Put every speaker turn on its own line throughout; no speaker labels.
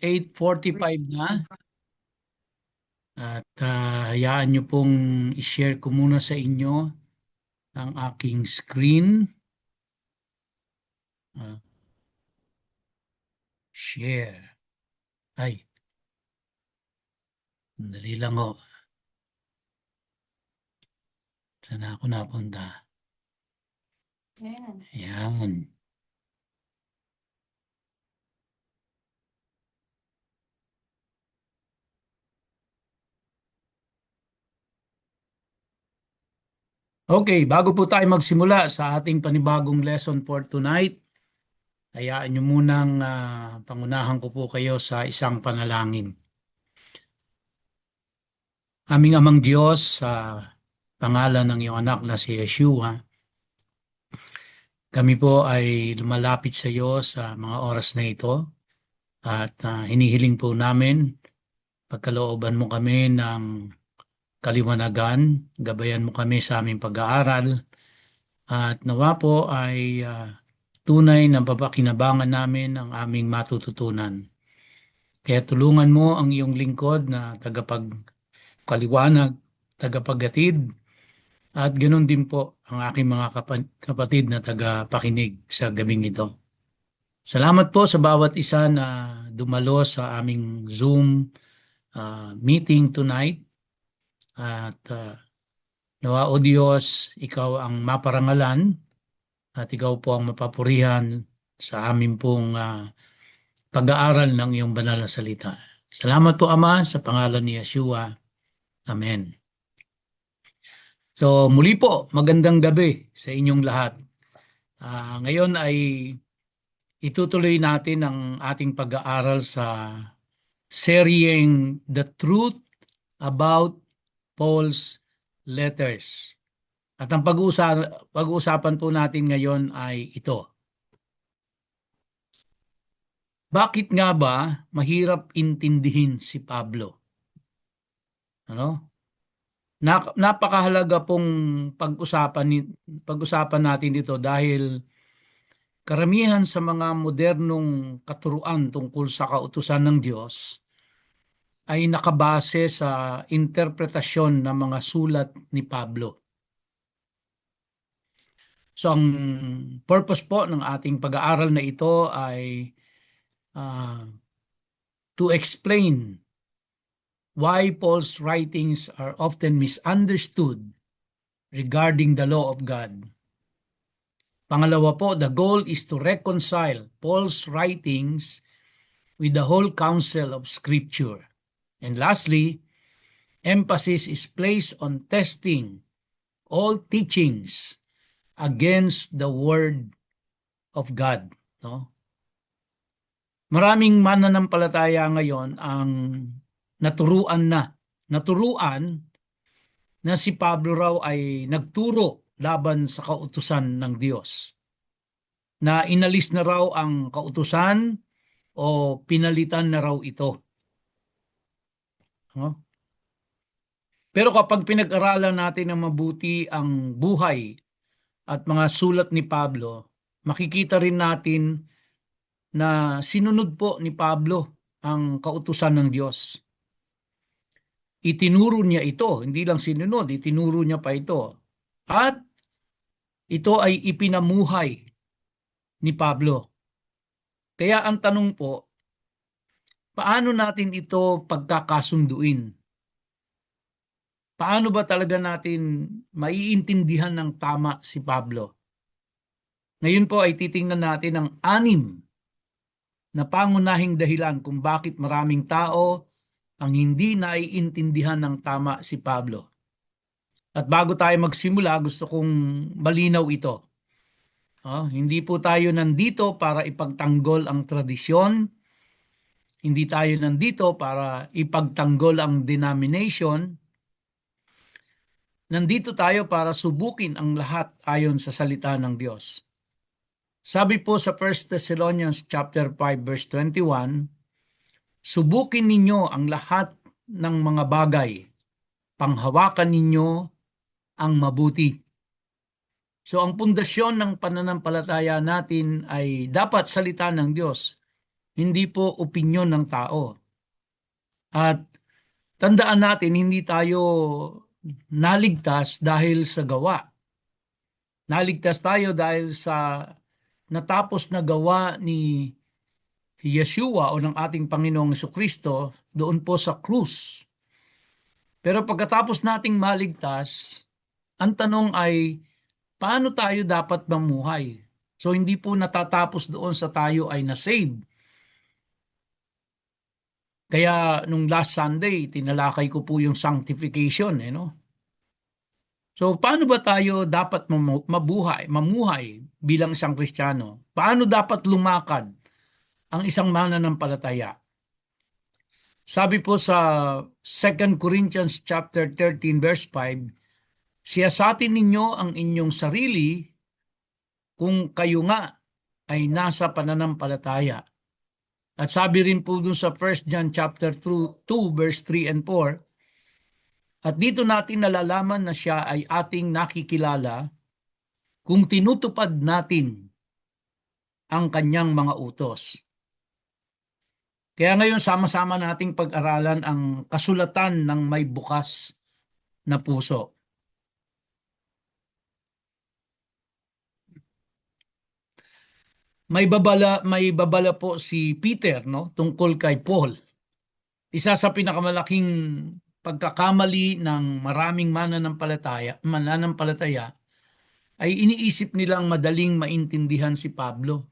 8:45 na. At hayaan nyo pong i-share ko muna sa inyo ang aking screen. Share. Ay, dali lang ho. Saan ako napunta? Ayan. Okay, bago po tayo magsimula sa ating panibagong lesson for tonight, hayaan nyo munang pangunahan ko po kayo sa isang panalangin. Aming Amang Diyos, sa pangalan ng iyong anak na si Yeshua, kami po ay lumalapit sa iyo sa mga oras na ito at hinihiling po namin pagkalooban mo kami ng kaliwanagan, gabayan mo kami sa aming pag-aaral at nawa po ay tunay na papakinabangan namin ang aming matututunan. Kaya tulungan mo ang iyong lingkod na tagapagkaliwanag, tagapaghatid, at ganoon din po ang aking mga kapatid na tagapakinig sa gabing ito. Salamat po sa bawat isa na dumalo sa aming Zoom meeting tonight. At nawa o Diyos, ikaw ang maparangalan at ikaw po ang mapapurihan sa amin pong pag-aaral ng iyong banal na salita. Salamat po Ama sa pangalan ni Yeshua. Amen. So muli po, magandang gabi sa inyong lahat. Ngayon ay itutuloy natin ang ating pag-aaral sa seryeng The Truth About Paul's Letters. At ang pag-uusapan po natin ngayon ay ito. Bakit nga ba mahirap intindihin si Pablo? Napakahalaga pong pag-usapan natin dito dahil karamihan sa mga modernong katuruan tungkol sa kautusan ng Diyos ay nakabase sa interpretasyon ng mga sulat ni Pablo. So ang purpose po ng ating pag-aaral na ito ay to explain why Paul's writings are often misunderstood regarding the law of God. Pangalawa po, the goal is to reconcile Paul's writings with the whole counsel of Scripture. And lastly, emphasis is placed on testing all teachings against the Word of God. Maraming mananampalataya ngayon ang naturuan na si Pablo raw ay nagturo laban sa kautusan ng Diyos. Na inalis na raw ang kautusan o pinalitan na raw ito. Pero kapag pinag-aralan natin ng mabuti ang buhay at mga sulat ni Pablo, makikita rin natin na sinunod po ni Pablo ang kautusan ng Diyos. Itinuro niya ito, hindi lang sinunod, itinuro niya pa ito. At ito ay ipinamuhay ni Pablo. Kaya ang tanong po, paano natin ito pagkakasunduin? Paano ba talaga natin maiintindihan ng tama si Pablo? Ngayon po ay titingnan natin ang 6 na pangunahing dahilan kung bakit maraming tao ang hindi naiintindihan ng tama si Pablo. At bago tayo magsimula, gusto kong malinaw ito. Hindi po tayo nandito para ipagtanggol ang tradisyon. Hindi tayo nandito para ipagtanggol ang denomination. Nandito tayo para subukin ang lahat ayon sa salita ng Diyos. Sabi po sa 1 Thessalonians chapter 5 verse 21, subukin ninyo ang lahat ng mga bagay, panghawakan ninyo ang mabuti. So ang pundasyon ng pananampalataya natin ay dapat salita ng Diyos. hindi po opinyon ng tao. At tandaan natin, hindi tayo naligtas dahil sa gawa. Naligtas tayo dahil sa natapos na gawa ni Yeshua o ng ating Panginoong Jesucristo doon po sa krus. Pero pagkatapos nating maligtas, ang tanong ay, paano tayo dapat mamuhay? So hindi po natatapos doon sa tayo ay na-save. Kaya nung last Sunday, tinalakay ko po yung sanctification, no? So paano ba tayo dapat mamuhay bilang isang Kristiyano? Paano dapat lumakad ang isang mananampalataya? Sabi po sa 2 Corinthians chapter 13 verse 5, siyasatin ninyo ang inyong sarili kung kayo nga ay nasa pananampalataya. At sabi rin po dun sa 1 John chapter 2 verse 3 and 4, at dito natin nalalaman na siya ay ating nakikilala kung tinutupad natin ang kanyang mga utos. Kaya ngayon sama-sama nating pag-aralan ang kasulatan ng may bukas na puso. May babala po si Peter, no, tungkol kay Paul. Isa sa pinakamalaking pagkakamali ng maraming mananampalataya ay iniisip nilang madaling maintindihan si Pablo.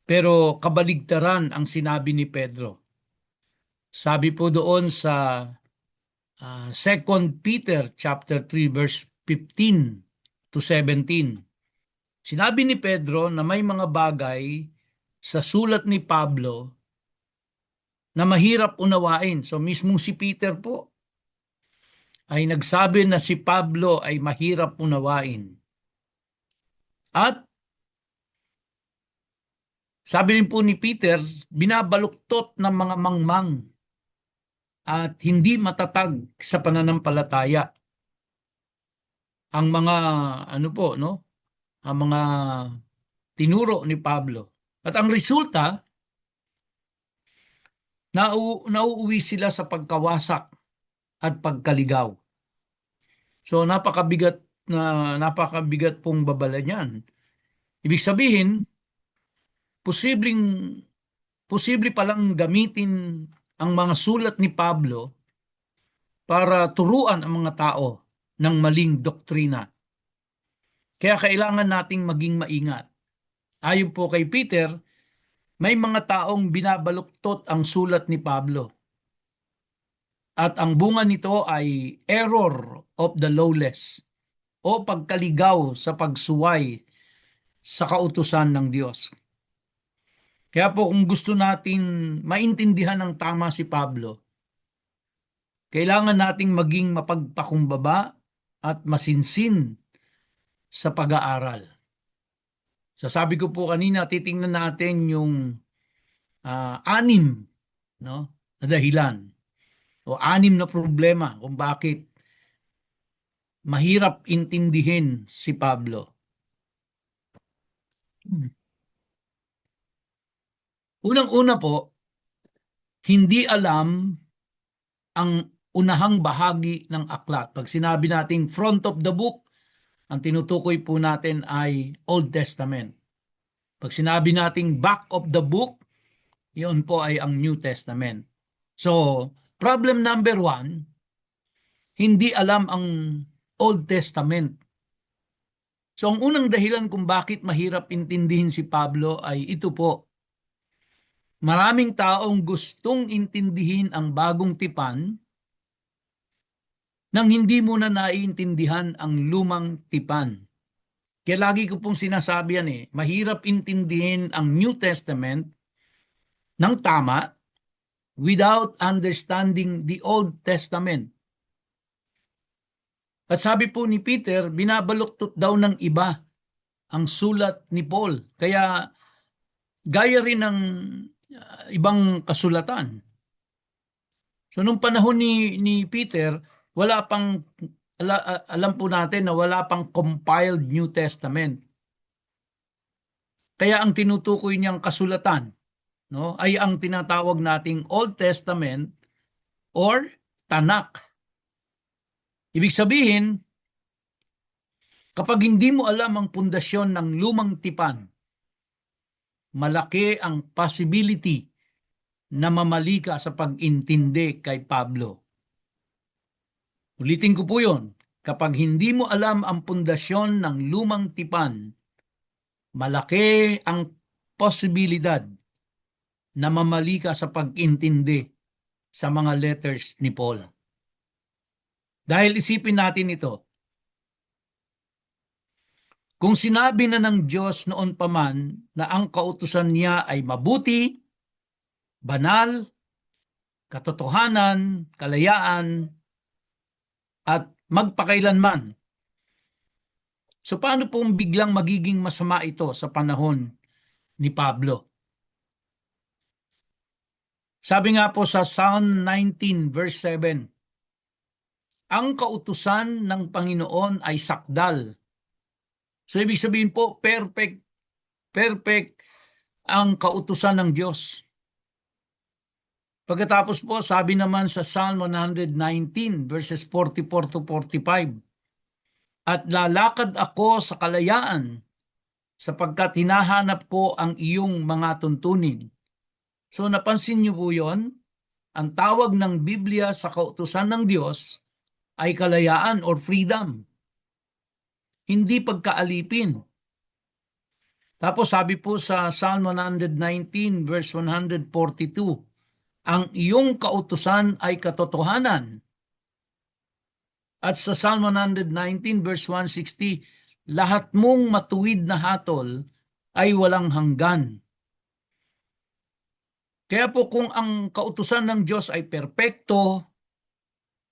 Pero kabaligtaran ang sinabi ni Pedro. Sabi po doon sa 2 Peter chapter 3 verse 15 to 17. Sinabi ni Pedro na may mga bagay sa sulat ni Pablo na mahirap unawain. So mismo si Peter po ay nagsabi na si Pablo ay mahirap unawain. At sabi rin po ni Peter, binabaluktot ng mga mangmang at hindi matatag sa pananampalataya ang mga ang mga tinuro ni Pablo. At ang resulta, nauuwi sila sa pagkawasak at pagkaligaw. So napakabigat pong babala niyan. Ibig sabihin, posible palang gamitin ang mga sulat ni Pablo para turuan ang mga tao ng maling doktrina. Kaya kailangan nating maging maingat. Ayon po kay Peter, may mga taong binabaluktot ang sulat ni Pablo. At ang bunga nito ay error of the lawless o pagkaligaw sa pagsuway sa kautusan ng Diyos. Kaya po kung gusto natin maintindihan ng tama si Pablo, kailangan nating maging mapagpakumbaba at masinsin sa pag-aaral. So sabi ko po kanina, titingnan natin yung 6 na dahilan o 6 na problema kung bakit mahirap intindihin si Pablo. Unang-una po, hindi alam ang unahang bahagi ng aklat. Pag sinabi nating front of the book, ang tinutukoy po natin ay Old Testament. Pag sinabi nating back of the book, yun po ay ang New Testament. So, problem number 1, hindi alam ang Old Testament. So, ang unang dahilan kung bakit mahirap intindihin si Pablo ay ito po. Maraming taong gustong intindihin ang bagong tipan nang hindi mo na naiintindihan ang lumang tipan. Kaya lagi ko pong sinasabi yan mahirap intindihin ang New Testament ng tama without understanding the Old Testament. At sabi po ni Peter, binabaluktot daw ng iba ang sulat ni Paul. Kaya gaya rin ng ibang kasulatan. So nung panahon ni Peter, alam po natin na wala pang compiled New Testament. Kaya ang tinutukoy niyang kasulatan no, ay ang tinatawag nating Old Testament or Tanakh. Ibig sabihin, kapag hindi mo alam ang pundasyon ng lumang tipan, malaki ang possibility na mamali ka sa pag-intindi kay Pablo. Ulitin ko po yun. Kapag hindi mo alam ang pundasyon ng lumang tipan, malaki ang posibilidad na mamali ka sa pag-intindi sa mga letters ni Paul. Dahil isipin natin ito, kung sinabi na ng Diyos noon pa man na ang kautusan niya ay mabuti, banal, katotohanan, kalayaan, at magpakailanman. So paano pong biglang magiging masama ito sa panahon ni Pablo? Sabi nga po sa Psalm 19 verse 7, ang kautusan ng Panginoon ay sakdal. So ibig sabihin po, perfect ang kautusan ng Diyos. Pagkatapos po, sabi naman sa Psalm 119 verses 44 to 45, at lalakad ako sa kalayaan sapagkat hinahanap ko ang iyong mga tuntunin. So napansin niyo po yun? Ang tawag ng Biblia sa kautusan ng Diyos ay kalayaan or freedom. Hindi pagkaalipin. Tapos sabi po sa Psalm 119 verse 142, ang iyong kautusan ay katotohanan. At sa Psalm 119 verse 160, lahat mong matuwid na hatol ay walang hanggan. Kaya po kung ang kautusan ng Diyos ay perpekto,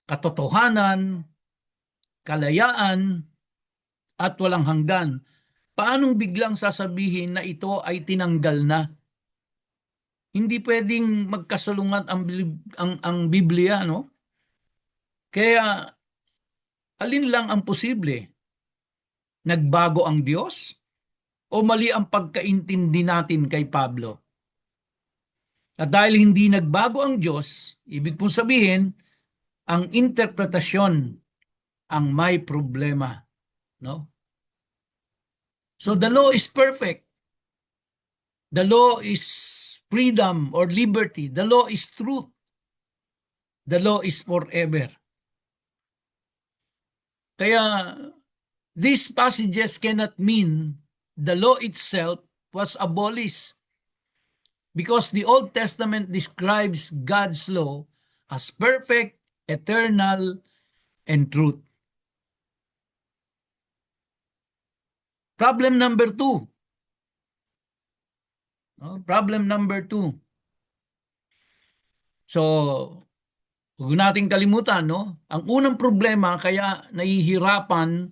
katotohanan, kalayaan, at walang hanggan, paanong biglang sasabihin na ito ay tinanggal na? Hindi pwedeng magkasalungat ang Biblia, no? Kaya alin lang ang posible? Nagbago ang Diyos o mali ang pagkaintindi natin kay Pablo? At dahil hindi nagbago ang Diyos, ibig pong sabihin, ang interpretasyon ang may problema, no? So the law is perfect. The law is freedom or liberty. The law is truth. The law is forever. Kaya these passages cannot mean the law itself was abolished, because the Old Testament describes God's law as perfect, eternal, and truth. Problem number two. Problem number two. So, huwag nating kalimutan, no? Ang unang problema kaya nahihirapan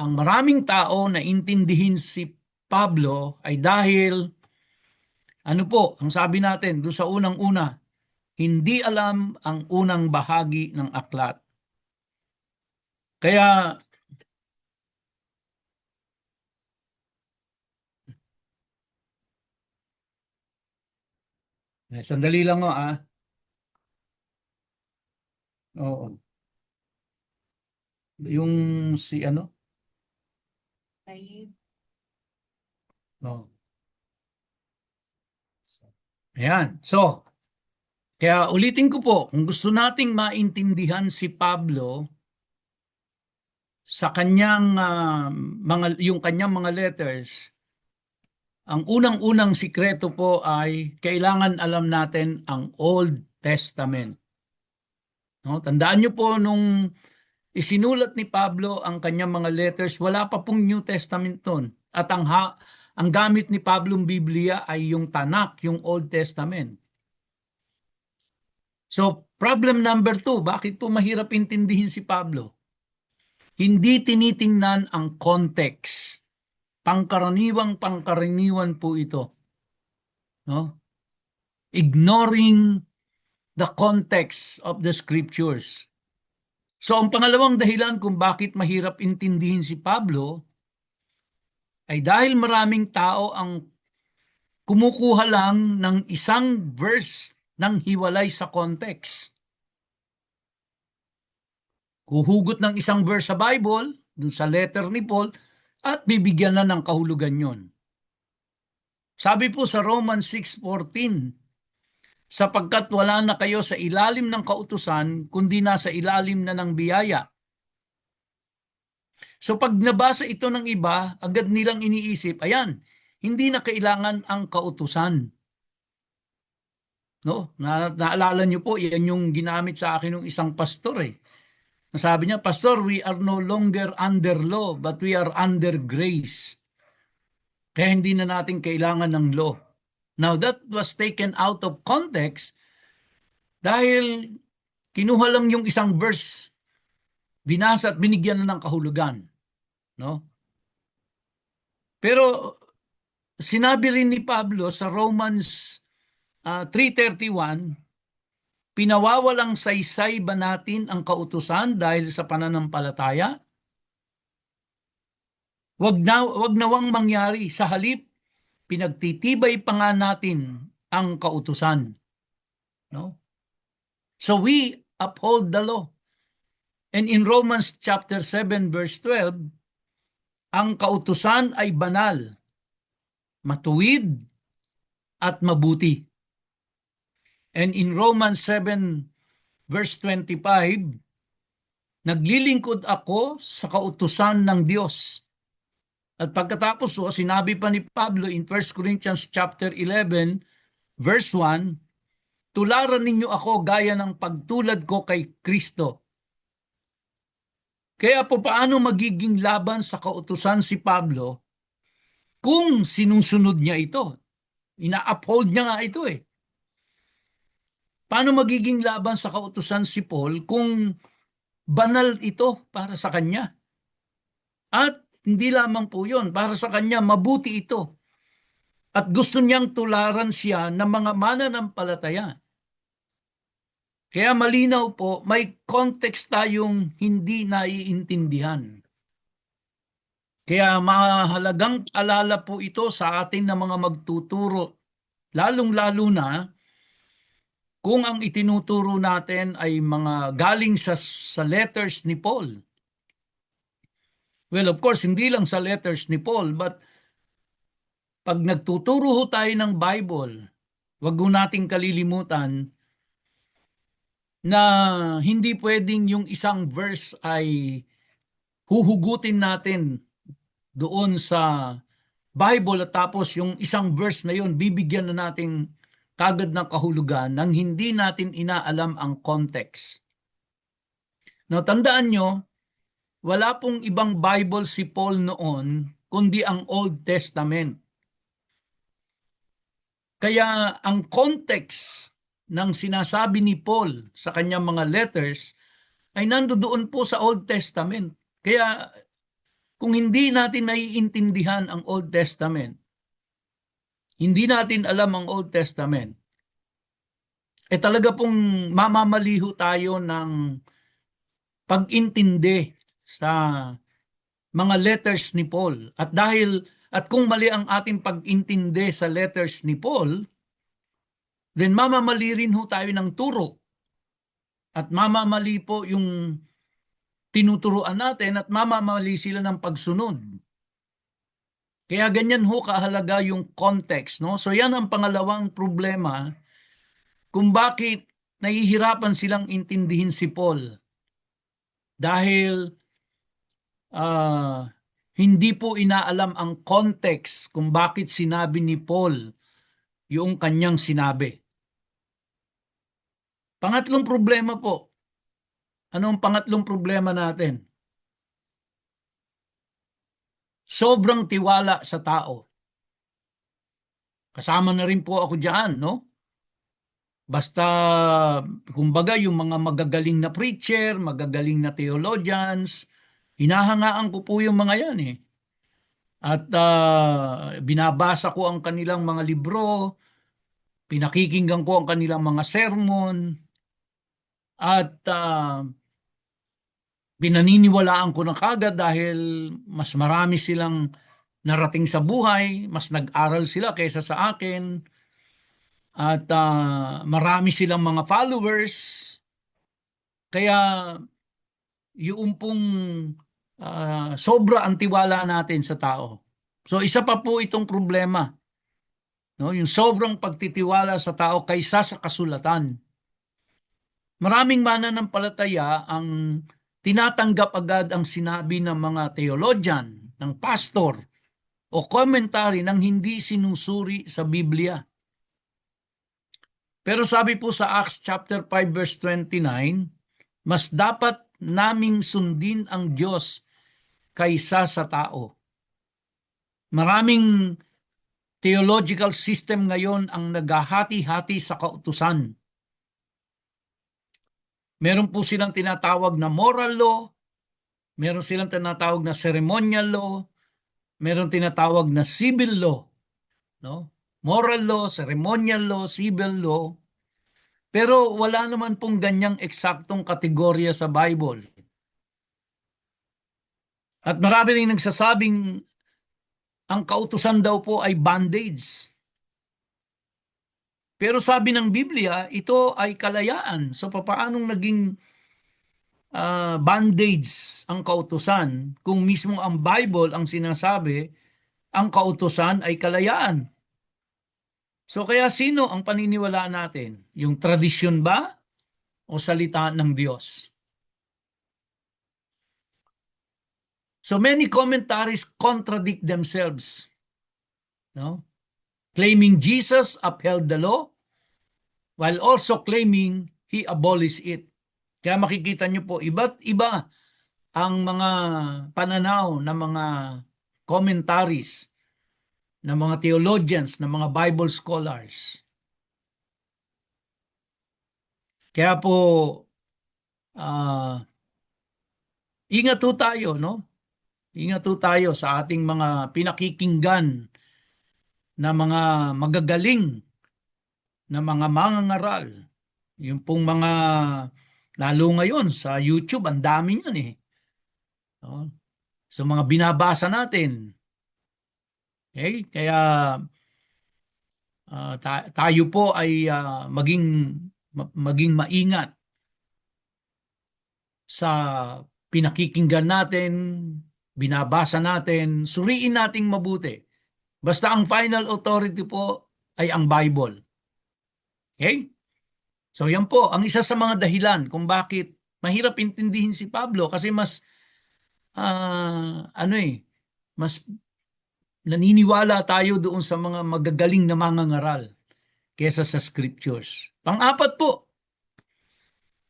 ang maraming tao na intindihin si Pablo ay dahil, ano po, ang sabi natin doon sa unang-una, hindi alam ang unang bahagi ng aklat. Kaya, sandali lang o Oo. Yung si ano? No. Ayan. So, kaya ulitin ko po, kung gusto nating maintindihan si Pablo sa kanyang yung kanyang mga letters, ang unang-unang sikreto po ay kailangan alam natin ang Old Testament. No, tandaan niyo po nung isinulat ni Pablo ang kanyang mga letters, wala pa pong New Testament noon. At ang gamit ni Pablong Biblia ay yung Tanakh, yung Old Testament. So, problem number two, bakit po mahirap intindihin si Pablo? Hindi tinitingnan ang context. Pangkaraniwan po ito. No? Ignoring the context of the scriptures. So, ang pangalawang dahilan kung bakit mahirap intindihin si Pablo ay dahil maraming tao ang kumukuha lang ng isang verse ng hiwalay sa context. Huhugot ng isang verse sa Bible, dun sa letter ni Paul, at bibigyan na ng kahulugan yon. Sabi po sa Romans 6:14, sapagkat wala na kayo sa ilalim ng kautusan, kundi nasa ilalim na ng biyaya. So pag nabasa ito ng iba, agad nilang iniisip, ayan, hindi na kailangan ang kautusan. No? Naalala niyo po, yan yung ginamit sa akin ng isang pastor eh. Sabi niya, Pastor, we are no longer under law, but we are under grace. Kaya hindi na natin kailangan ng law. Now that was taken out of context dahil kinuha lang yung isang verse, binasa at binigyan na ng kahulugan. No? Pero sinabi rin ni Pablo sa Romans 3:31, pinawawalang saysay ba natin ang kautusan dahil sa pananampalataya? Wag nawang mangyari. Sa halip, pinagtitibay pa nga natin ang kautusan. No? So we uphold the law. And in Romans chapter 7 verse 12, ang kautusan ay banal, matuwid, at mabuti. And in Romans 7 verse 25, naglilingkod ako sa kautusan ng Diyos. At pagkatapos sinabi pa ni Pablo in 1 Corinthians chapter 11 verse 1, tularan ninyo ako gaya ng pagtulad ko kay Kristo. Kaya po paano magiging laban sa kautusan si Pablo kung sinusunod niya ito? Ina-uphold niya nga ito eh. Paano magiging laban sa kautusan si Paul kung banal ito para sa kanya? At hindi lamang po yun, para sa kanya mabuti ito. At gusto niyang tularan siya ng mga mananampalataya. Kaya malinaw po, may context tayong hindi naiintindihan. Kaya mahalagang alala po ito sa ating na mga magtuturo, lalong-lalo na kung ang itinuturo natin ay mga galing sa letters ni Paul. Well, of course, hindi lang sa letters ni Paul, but pag nagtuturo ho tayo ng Bible, wag ho nating kalilimutan na hindi pwedeng yung isang verse ay huhugutin natin doon sa Bible at tapos yung isang verse na yun bibigyan na nating kagad ng kahulugan nang hindi natin inaalam ang context. Now, tandaan nyo, wala pong ibang Bible si Paul noon kundi ang Old Testament. Kaya ang context ng sinasabi ni Paul sa kanyang mga letters ay nandoon po sa Old Testament. Kaya kung hindi natin naiintindihan ang Old Testament, hindi natin alam ang Old Testament, talaga pong mamamaliho tayo ng pag-intindi sa mga letters ni Paul. At kung mali ang ating pag-intindi sa letters ni Paul, then mamamali rin ho tayo ng turo. At mamamali po yung tinuturuan natin at mamamali sila ng pagsunod. Kaya ganyan ho kahalaga yung context, no? So yan ang pangalawang problema kung bakit nahihirapan silang intindihin si Paul. Dahil hindi po inaalam ang context kung bakit sinabi ni Paul yung kanyang sinabi. Pangatlong problema po. Ano ang pangatlong problema natin? Sobrang tiwala sa tao. Kasama na rin po ako diyan, no? Basta, kumbaga, yung mga magagaling na preacher, magagaling na theologians, hinahangaan ko po yung mga yan eh. At binabasa ko ang kanilang mga libro, pinakikinggan ko ang kanilang mga sermon, at pinaniniwalaan ko na kagad dahil mas marami silang narating sa buhay, mas nag-aral sila kaysa sa akin, at marami silang mga followers. Kaya yung pong sobra ang tiwala natin sa tao. So isa pa po itong problema, no? Yung sobrang pagtitiwala sa tao kaysa sa kasulatan. Maraming mananampalataya ang tinatanggap agad ang sinabi ng mga theologian, ng pastor, o commentary ng hindi sinusuri sa Biblia. Pero sabi po sa Acts chapter 5 verse 29, mas dapat naming sundin ang Diyos kaysa sa tao. Maraming theological system ngayon ang naghahati-hati sa kautusan. Meron po silang tinatawag na moral law, meron silang tinatawag na ceremonial law, meron tinatawag na civil law, no? Moral law, ceremonial law, civil law. Pero wala naman pong ganyang eksaktong kategorya sa Bible. At marami rin nagsasabing ang kautusan daw po ay bondage. Pero sabi ng Biblia, ito ay kalayaan. So papaanong naging bondage ang kautusan kung mismo ang Bible ang sinasabi ang kautusan ay kalayaan? So kaya sino ang paniniwalaan natin? Yung tradisyon ba o salita ng Diyos? So many commentaries contradict themselves, no? Claiming Jesus upheld the law while also claiming he abolished it. Kaya makikita nyo po, iba't iba ang mga pananaw ng mga commentaries ng mga theologians, ng mga Bible scholars. Kaya po, ingat po tayo, no? Ingat po tayo sa ating mga pinakikinggan na mga magagaling na mga mangangaral. Yung pong mga, lalo ngayon sa YouTube, ang dami yan eh. No? So mga binabasa natin. Okay? Kaya tayo po ay maging maingat sa pinakikinggan natin, binabasa natin, suriin nating mabuti. Basta ang final authority po ay ang Bible. Okay? So yan po, ang isa sa mga dahilan kung bakit mahirap intindihin si Pablo kasi mas mas naniniwala tayo doon sa mga magagaling na mangangaral kesa sa scriptures. Pang-apat po,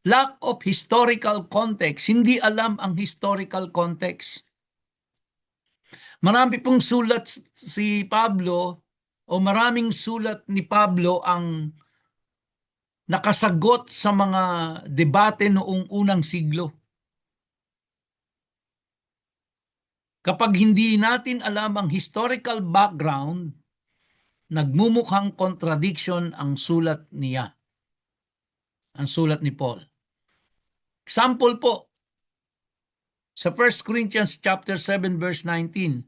lack of historical context. Hindi alam ang historical context. Marami pong sulat si Pablo o maraming sulat ni Pablo ang nakasagot sa mga debate noong unang siglo. Kapag hindi natin alam ang historical background, nagmumukhang contradiction ang sulat niya. Ang sulat ni Paul. Example po, sa 1 Corinthians chapter 7 verse 19,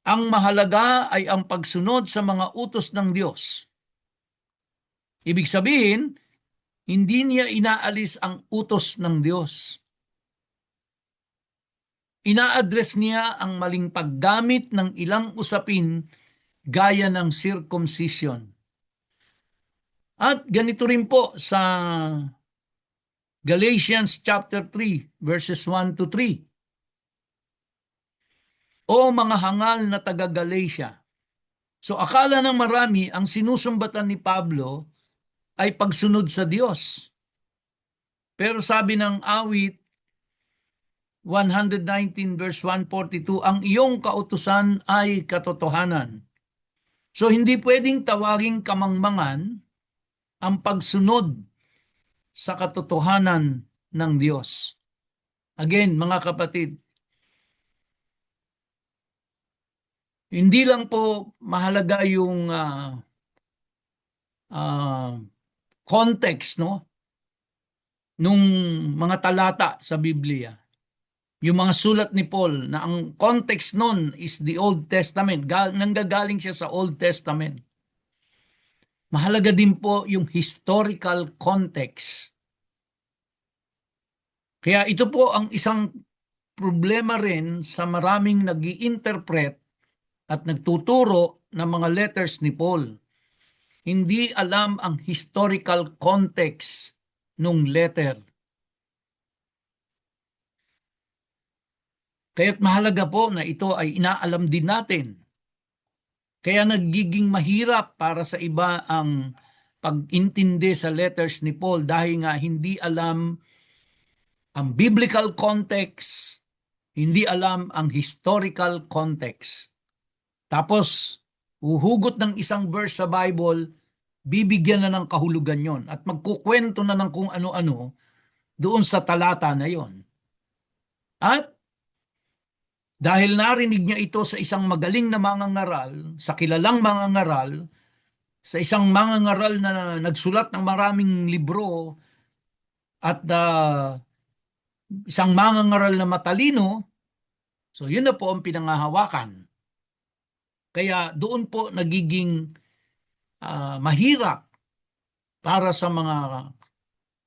ang mahalaga ay ang pagsunod sa mga utos ng Diyos. Ibig sabihin, hindi niya inaalis ang utos ng Diyos. Ina-address niya ang maling paggamit ng ilang usapin gaya ng circumcision. At ganito rin po sa Galatians chapter 3 verses 1 to 3. O mga hangal na taga-Galatia. So akala ng marami ang sinusumbatan ni Pablo ay pagsunod sa Diyos. Pero sabi ng awit 119 verse 142, ang iyong kautusan ay katotohanan. So hindi pwedeng tawaging kamangmangan ang pagsunod sa katotohanan ng Diyos. Again, mga kapatid, hindi lang po mahalaga yung context, no, nung mga talata sa Biblia. yung mga sulat ni Paul na ang context nun is the Old Testament. Nanggagaling siya sa Old Testament. Mahalaga din po yung historical context. Kaya ito po ang isang problema rin sa maraming nag-i-interpret at nagtuturo ng mga letters ni Paul. Hindi alam ang historical context nung letter. Kaya't mahalaga po na ito ay inaalam din natin. Kaya nagiging mahirap para sa iba ang pag-intindi sa letters ni Paul dahil nga hindi alam ang biblical context, hindi alam ang historical context. Tapos, uhugot ng isang verse sa Bible, bibigyan na ng kahulugan yon at magkukwento na ng kung ano-ano doon sa talata na yon. At dahil narinig niya ito sa isang magaling na mangangaral, sa kilalang mangangaral, sa isang mangangaral na nagsulat ng maraming libro at isang mangangaral na matalino, so yun na po ang pinangahawakan. Kaya doon po nagiging mahirap para sa mga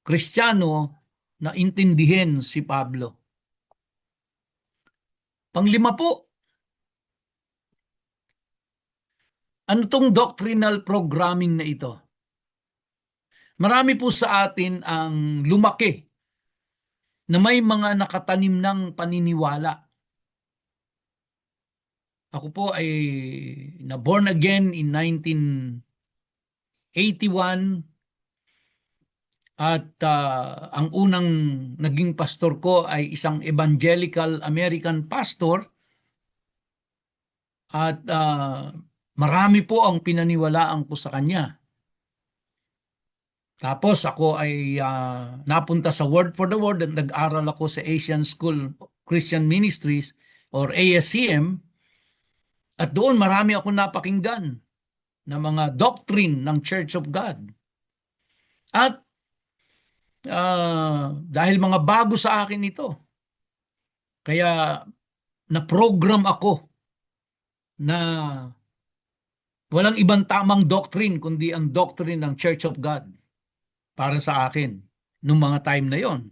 Kristiyano na intindihin si Pablo. Panglima po, ano tong doctrinal programming na ito? Marami po sa atin ang lumaki na may mga nakatanim ng paniniwala. Ako po ay na born again in 1981 at ang unang naging pastor ko ay isang evangelical American pastor at marami po ang pinaniwalaan ko sa kanya. Tapos ako ay napunta sa Word for the Word at nag-aral ako sa Asian School Christian Ministries or ASCM at doon marami akong napakinggan na mga doctrine ng Church of God. At dahil mga bago sa akin ito, kaya na-program ako na walang ibang tamang doctrine kundi ang doctrine ng Church of God para sa akin nung mga time na yon.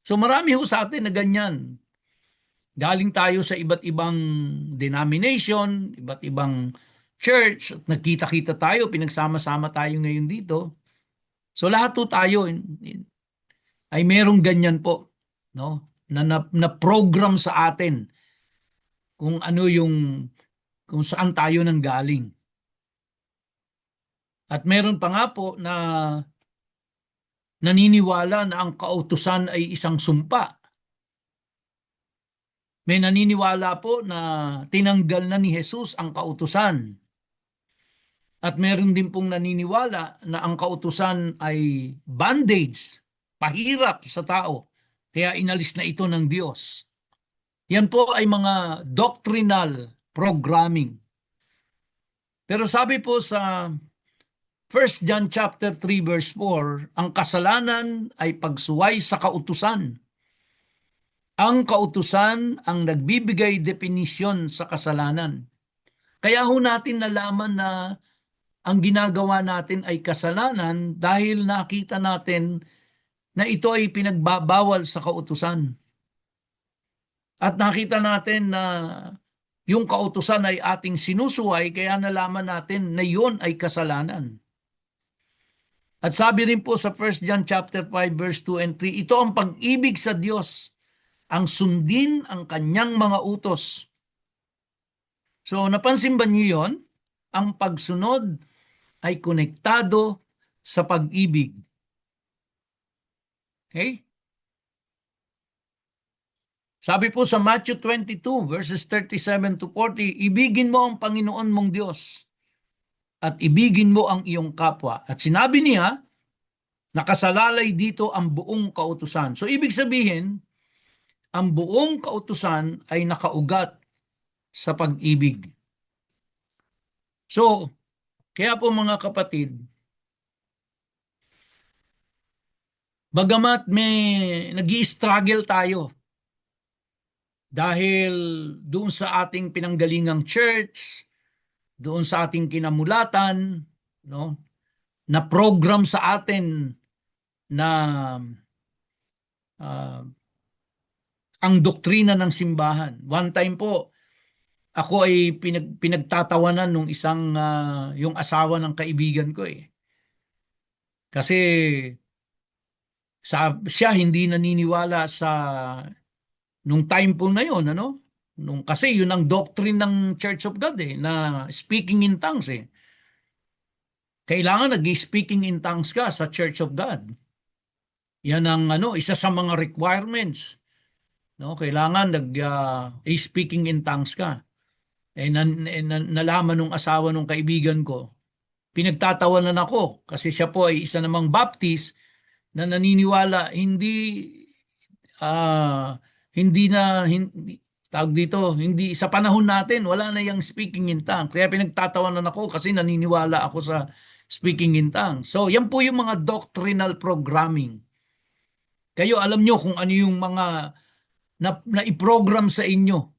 So marami ho sa atin na ganyan. Galing tayo sa iba't ibang denomination, iba't ibang church, at nagkita-kita tayo, pinagsama-sama tayo ngayon dito. So lahat po tayo ay merong ganyan po, no? Na program sa atin kung ano kung saan tayo nanggaling. At meron pa nga po na naniniwala na ang kautusan ay isang sumpa. May naniniwala po na tinanggal na ni Jesus ang kautusan. At meron din pong naniniwala na ang kautusan ay bondage, pahirap sa tao. Kaya inalis na ito ng Diyos. Yan po ay mga doctrinal programming. Pero sabi po sa 1 John chapter 3 verse 4, ang kasalanan ay pagsuway sa kautusan. Ang kautusan ang nagbibigay definisyon sa kasalanan. Kaya ho natin nalaman na ang ginagawa natin ay kasalanan dahil nakita natin na ito ay pinagbabawal sa kautusan. At nakita natin na yung kautusan ay ating sinusuway kaya nalaman natin na yun ay kasalanan. At sabi rin po sa 1 John chapter 5 verse 2 and 3, ito ang pag-ibig sa Diyos, ang sundin ang kanyang mga utos. So napansin ba niyo yun? Ang pagsunod ay konektado sa pag-ibig. Okay? Sabi po sa Matthew 22 verses 37 to 40, ibigin mo ang Panginoon mong Diyos at ibigin mo ang iyong kapwa. At sinabi niya, nakasalalay dito ang buong kautusan. So ibig sabihin, ang buong kautusan ay nakaugat sa pag-ibig. So, kaya po mga kapatid, bagamat may nag-i-struggle tayo dahil doon sa ating pinanggalingang church, doon sa ating kinamulatan, no, na program sa atin na ah, ang doktrina ng simbahan. One time po, ako ay pinagtatawanan nung isang yung asawa ng kaibigan ko eh. Kasi siya hindi naniniwala sa nung time po na yon, ano? Kasi yun ang doctrine ng Church of God eh, na speaking in tongues eh. Kailangan nag-speaking in tongues ka sa Church of God. Yan ang isa sa mga requirements. No, kailangan speaking in tongues ka. Nalaman nung asawa nung kaibigan ko, pinagtatawanan ako kasi siya po ay isa namang Baptist na naniniwala ah, hindi tawag dito, hindi sa panahon natin wala na yung speaking in tongues. Kaya pinagtatawanan ako kasi naniniwala ako sa speaking in tongues. So, yan po yung mga doctrinal programming. Kayo alam nyo kung ano yung mga na i-program sa inyo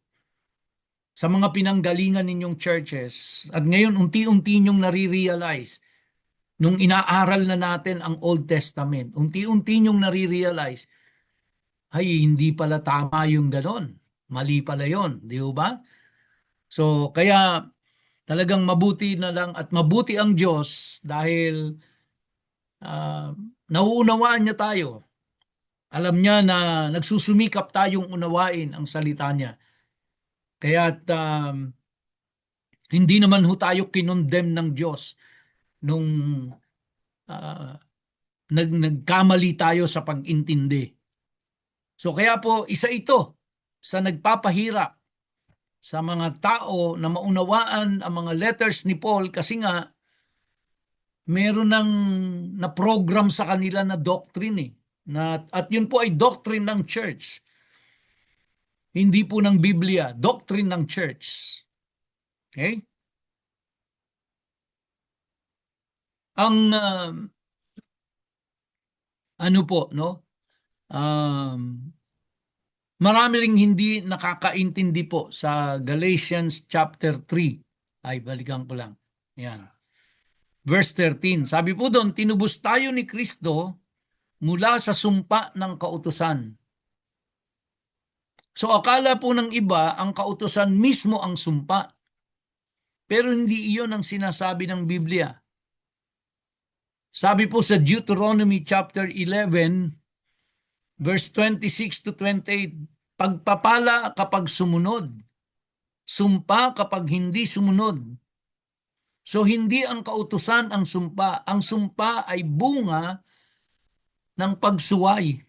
sa mga pinanggalingan ninyong churches. At ngayon, unti-unti nyong nare-realize nung inaaral na natin ang Old Testament, unti-unti nyong nare-realize, ay, hindi pala tama yung ganon. Mali pala yon, di ba? So, kaya talagang mabuti na lang at mabuti ang Diyos dahil nauunawaan niya tayo. Alam niya na nagsusumikap tayong unawain ang salita niya. Kaya hindi naman ho tayo kinondemn ng Diyos nung uh, nagkamali tayo sa pag-intindi. So kaya po isa ito sa nagpapahirap sa mga tao na maunawaan ang mga letters ni Paul kasi nga meron ng na-program sa kanila na doctrine eh. At yun po ay doctrine ng church. Hindi po ng Biblia, doctrine ng church. Okay? Ang ano po, no? Marami ring hindi nakakaintindi po sa Galatians chapter 3. Ay, balikan ko lang. Yan. Verse 13. Sabi po doon, tinubos tayo ni Kristo mula sa sumpa ng kautusan. So akala po ng iba, ang kautusan mismo ang sumpa. Pero hindi iyon ang sinasabi ng Biblia. Sabi po sa Deuteronomy chapter 11, verse 26 to 28, pagpapala kapag sumunod, sumpa kapag hindi sumunod. So hindi ang kautusan ang sumpa. Ang sumpa ay bunga ng pagsuway.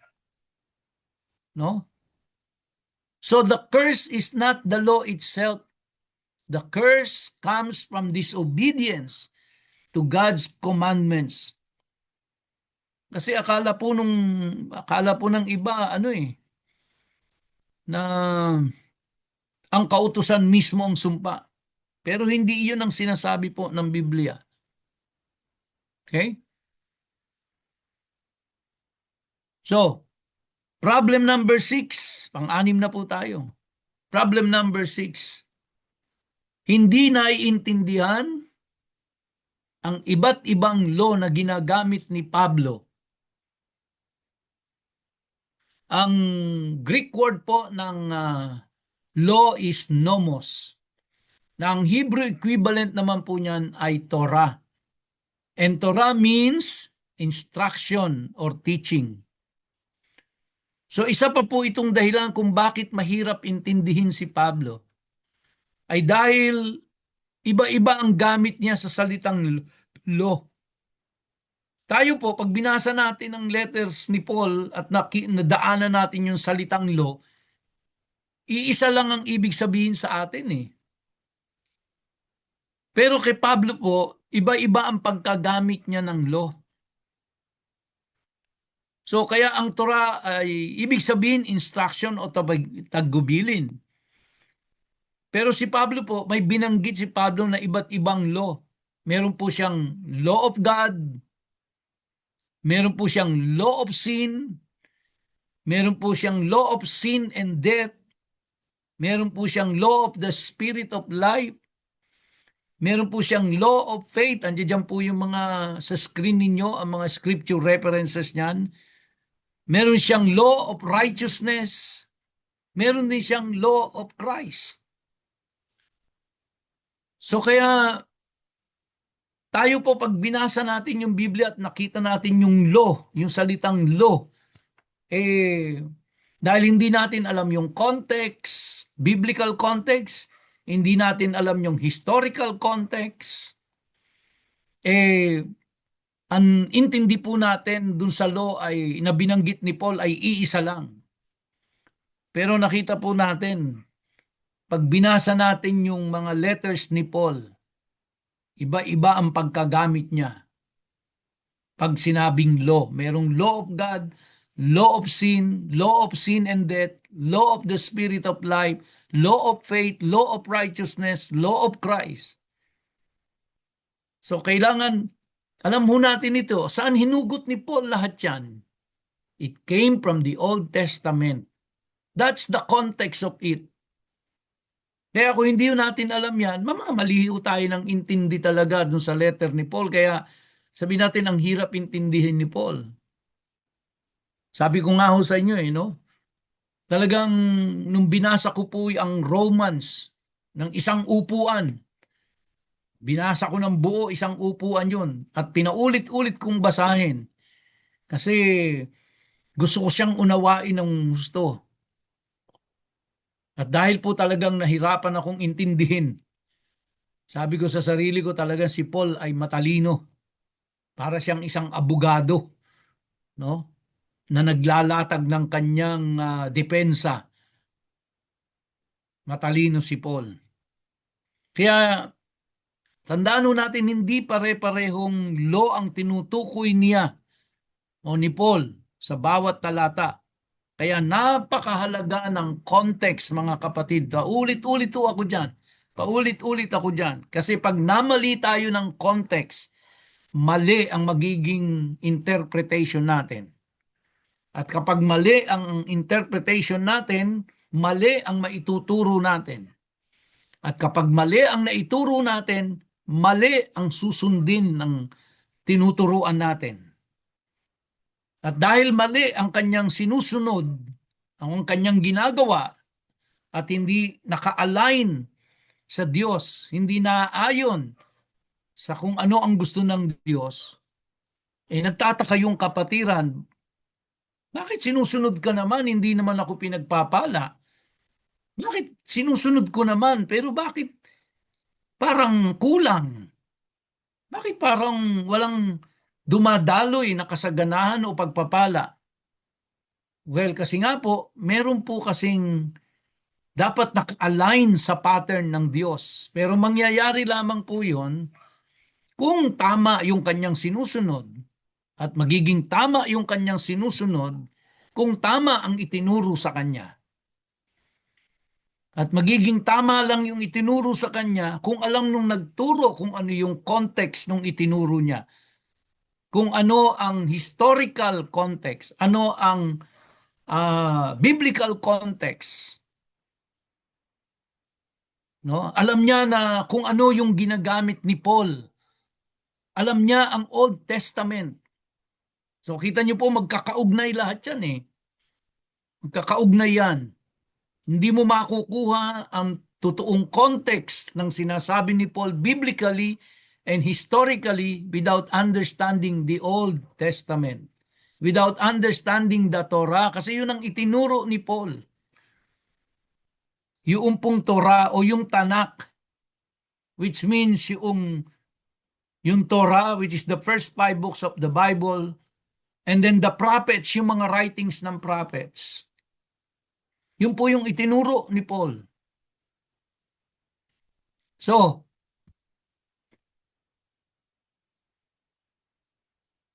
No? So the curse is not the law itself. The curse comes from disobedience to God's commandments. Kasi akala po ng iba na ang kautusan mismo ang sumpa. Pero hindi iyon ang sinasabi po ng Biblia. Okay? So, problem number 6, pang-anim na po tayo. Problem number 6, hindi naiintindihan ang iba't ibang law na ginagamit ni Pablo. Ang Greek word po ng law is nomos. Na ang Hebrew equivalent naman po niyan ay Torah. And Torah means instruction or teaching. So isa pa po itong dahilan kung bakit mahirap intindihin si Pablo ay dahil iba-iba ang gamit niya sa salitang law. Tayo po, pag binasa natin ang letters ni Paul at nadaanan natin yung salitang law, iisa lang ang ibig sabihin sa atin eh. Pero kay Pablo po, iba-iba ang pagkagamit niya ng law. So kaya ang Torah ay ibig sabihin instruction o taggubilin. Pero si Pablo po, may binanggit si Pablo na iba't ibang law. Meron po siyang law of God, meron po siyang law of sin, meron po siyang law of sin and death, Meron po siyang law of the spirit of life. Meron po siyang law of faith. Andiyan po yung mga sa screen ninyo, ang mga scripture references niyan. Meron siyang law of righteousness. Meron din siyang law of Christ. So kaya tayo po pag binasa natin yung Biblia at nakita natin yung law, yung salitang law, dahil hindi natin alam yung context, biblical context, hindi natin alam yung historical context, ang intindi po natin dun sa law ay na binanggit ni Paul ay iisa lang. Pero nakita po natin, pag binasa natin yung mga letters ni Paul, iba-iba ang pagkagamit niya. Pag sinabing law, merong law of God, law of sin and death, law of the spirit of life, law of faith, law of righteousness, law of Christ. So kailangan, alam ho natin ito, saan hinugot ni Paul lahat yan? It came from the Old Testament. That's the context of it. Kaya kung hindi natin alam yan, mamamaliho tayo ng intindi talaga dun sa letter ni Paul. Kaya sabi natin, ang hirap intindihin ni Paul. Sabi ko nga ho sa inyo, no? Talagang nung binasa ko po ang Romans ng isang upuan, binasa ko ng buo isang upuan yun at pinaulit-ulit kong basahin kasi gusto ko siyang unawain ng gusto. At dahil po talagang nahirapan akong intindihin, sabi ko sa sarili ko talagang si Paul ay matalino. Para siyang isang abogado, no? Na naglalatag ng kanyang depensa. Matalino si Paul. Kaya tandaan natin hindi pare-parehong law ang tinutukoy niya o ni Paul sa bawat talata. Kaya napakahalaga ng context, mga kapatid. Paulit-ulit ako dyan. Paulit-ulit ako dyan. Kasi pag namali tayo ng context, mali ang magiging interpretation natin. At kapag mali ang interpretation natin, mali ang maituturo natin. At kapag mali ang naituro natin, mali ang susundin ng tinuturuan natin. At dahil mali ang kanyang sinusunod, ang kanyang ginagawa, at hindi naka-align sa Diyos, hindi naaayon sa kung ano ang gusto ng Diyos, nagtataka yung kapatiran, bakit sinusunod ka naman, hindi naman ako pinagpapala? Bakit sinusunod ko naman, pero bakit parang kulang? Bakit parang walang dumadaloy na kasaganahan o pagpapala? Well, kasi nga po, meron po kasing dapat naka-align sa pattern ng Diyos. Pero mangyayari lamang po yun kung tama yung kanyang sinusunod at magiging tama yung kanyang sinusunod kung tama ang itinuro sa kanya. At magiging tama lang yung itinuro sa kanya kung alam nung nagturo kung ano yung context nung itinuro niya. Kung ano ang historical context, ano ang biblical context. No? Alam niya na kung ano yung ginagamit ni Paul. Alam niya ang Old Testament. So kita niyo po magkakaugnay lahat yan eh. Magkakaugnay yan. Hindi mo makukuha ang totoong context ng sinasabi ni Paul biblically and historically without understanding the Old Testament. Without understanding the Torah. Kasi yun ang itinuro ni Paul. Yung pong Torah o yung Tanakh, which means yung Torah, which is the first 5 books of the Bible, and then the prophets, yung mga writings ng prophets. Yun po yung itinuro ni Paul. So,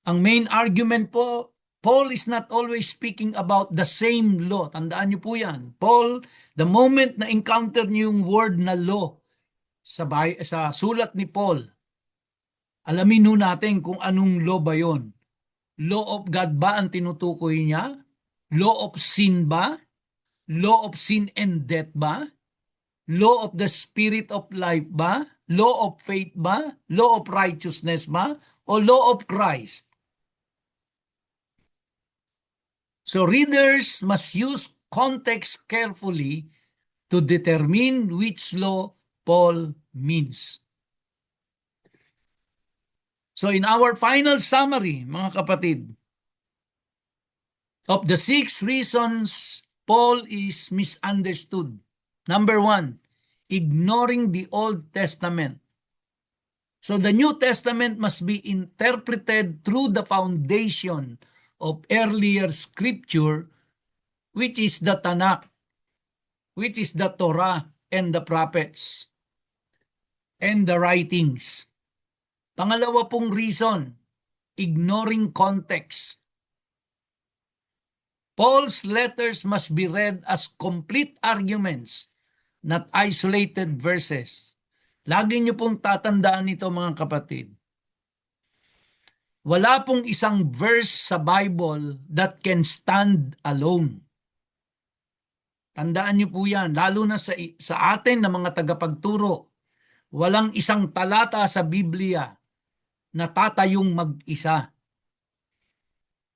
ang main argument po, Paul is not always speaking about the same law. Tandaan niyo po yan. Paul, the moment na encounter niyo yung word na law sa sulat ni Paul, alamin nun natin kung anong law ba yon. Law of God ba ang tinutukoy niya? Law of sin ba? Law of sin and death ba? Law of the spirit of life ba? Law of faith ba? Law of righteousness ba? O law of Christ? So readers must use context carefully to determine which law Paul means. So in our final summary, mga kapatid, of the 6 reasons Paul is misunderstood. Number 1, ignoring the Old Testament. So the New Testament must be interpreted through the foundation of earlier scripture, which is the Tanakh, which is the Torah and the prophets and the writings. Pangalawa pong reason, ignoring context. Paul's letters must be read as complete arguments, not isolated verses. Lagi niyo pong tatandaan ito, mga kapatid. Wala pong isang verse sa Bible that can stand alone. Tandaan niyo po yan, lalo na sa atin na mga tagapagturo. Walang isang talata sa Biblia na tatayong mag-isa.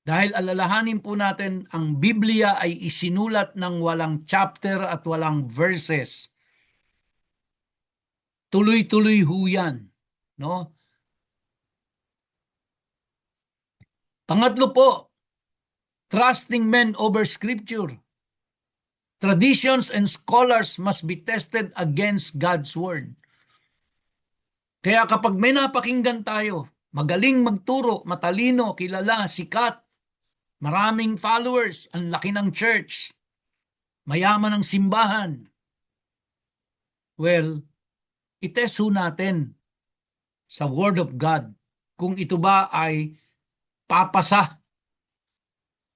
Dahil alalahanin po natin, ang Biblia ay isinulat ng walang chapter at walang verses. Tuloy-tuloy ho yan, no? Pangatlo po, trusting men over scripture. Traditions and scholars must be tested against God's word. Kaya kapag may napakinggan tayo, magaling magturo, matalino, kilala, sikat, maraming followers, ang laki ng church, mayaman ang simbahan. Well, itest ho natin sa Word of God kung ito ba ay papasa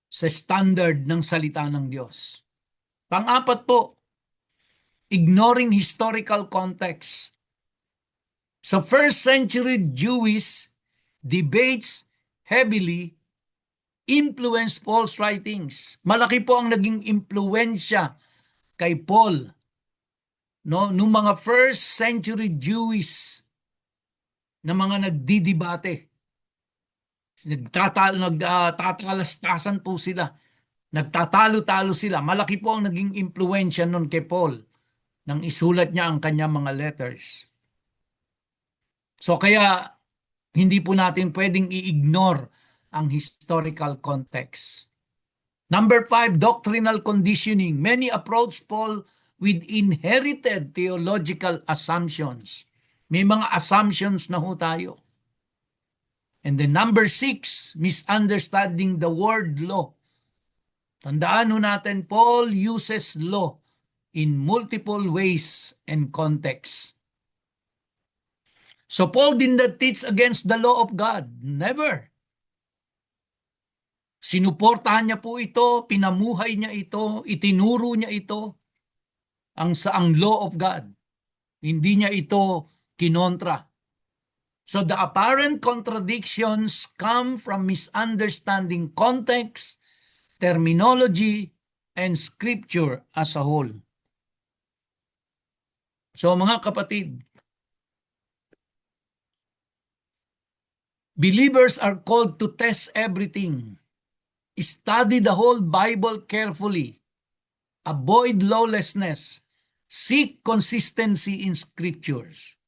sa standard ng salita ng Diyos. Pang-apat po, ignoring historical context. Sa first century Jewish debates heavily influenced Paul's writings. Malaki po ang naging impluensya kay Paul, no, nung mga first century Jewish na mga nagdidebate. Nagtatalastasan po sila. Nagtatalo-talo sila. Malaki po ang naging impluensya nun kay Paul nang isulat niya ang kanyang mga letters. So kaya hindi po natin pwedeng i-ignore ang historical context. Number 5, doctrinal conditioning. Many approach Paul with inherited theological assumptions. May mga assumptions na ho tayo. And then number 6, misunderstanding the word law. Tandaan ho natin, Paul uses law in multiple ways and contexts. So Paul did not teach against the law of God. Never. Sinuportahan niya po ito, pinamuhay niya ito, itinuro niya ito ang law of God. Hindi niya ito kinontra. So the apparent contradictions come from misunderstanding context, terminology, and scripture as a whole. So mga kapatid, believers are called to test everything. Study the whole Bible carefully. Avoid lawlessness. Seek consistency in scriptures.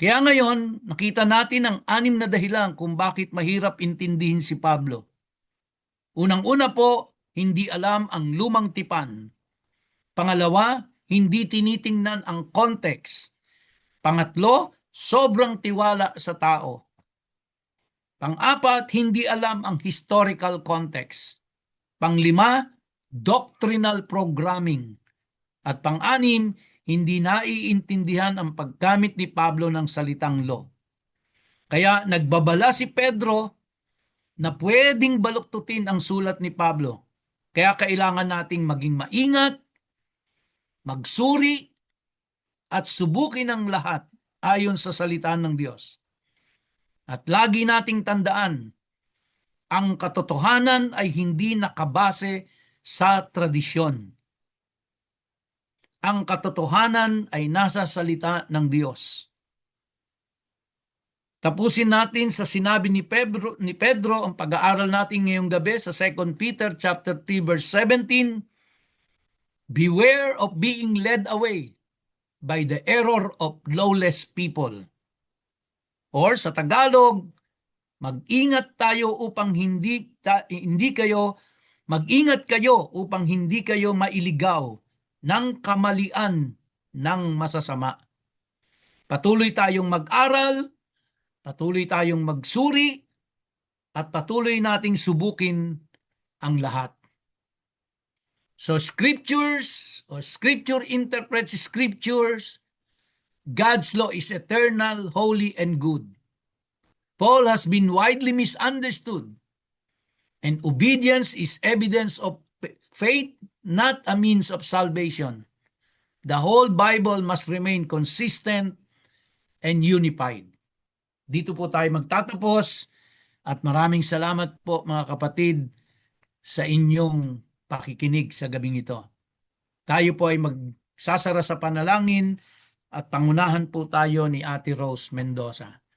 Kaya ngayon, nakita natin ang 6 na dahilan kung bakit mahirap intindihin si Pablo. Unang-una po, hindi alam ang lumang tipan. Pangalawa, hindi tinitingnan ang context. Pangatlo, sobrang tiwala sa tao. Pang-apat, hindi alam ang historical context. Pang-5, doctrinal programming. At pang-6, hindi naiintindihan ang paggamit ni Pablo ng salitang law. Kaya nagbabala si Pedro na pwedeng baluktutin ang sulat ni Pablo. Kaya kailangan nating maging maingat, magsuri, at subukin ang lahat ayon sa salita ng Diyos. At lagi nating tandaan, ang katotohanan ay hindi nakabase sa tradisyon. Ang katotohanan ay nasa salita ng Diyos. Tapusin natin sa sinabi ni Pedro ang pag-aaral natin ngayong gabi sa 2 Peter chapter 3 verse 17. Beware of being led away by the error of lawless people. Or sa Tagalog, mag-ingat kayo upang hindi kayo mailigaw ng kamalian ng masasama. Patuloy tayong mag-aral, patuloy tayong magsuri, at patuloy nating subukin ang lahat. So scriptures, or scripture interprets scriptures. God's law is eternal, holy, and good. Paul has been widely misunderstood, and obedience is evidence of faith, not a means of salvation. The whole Bible must remain consistent and unified. Dito po tayo magtatapos, at maraming salamat po mga kapatid sa inyong pakikinig sa gabing ito. Tayo po ay magsasara sa panalangin at pangunahan po tayo ni Ate Rose Mendoza.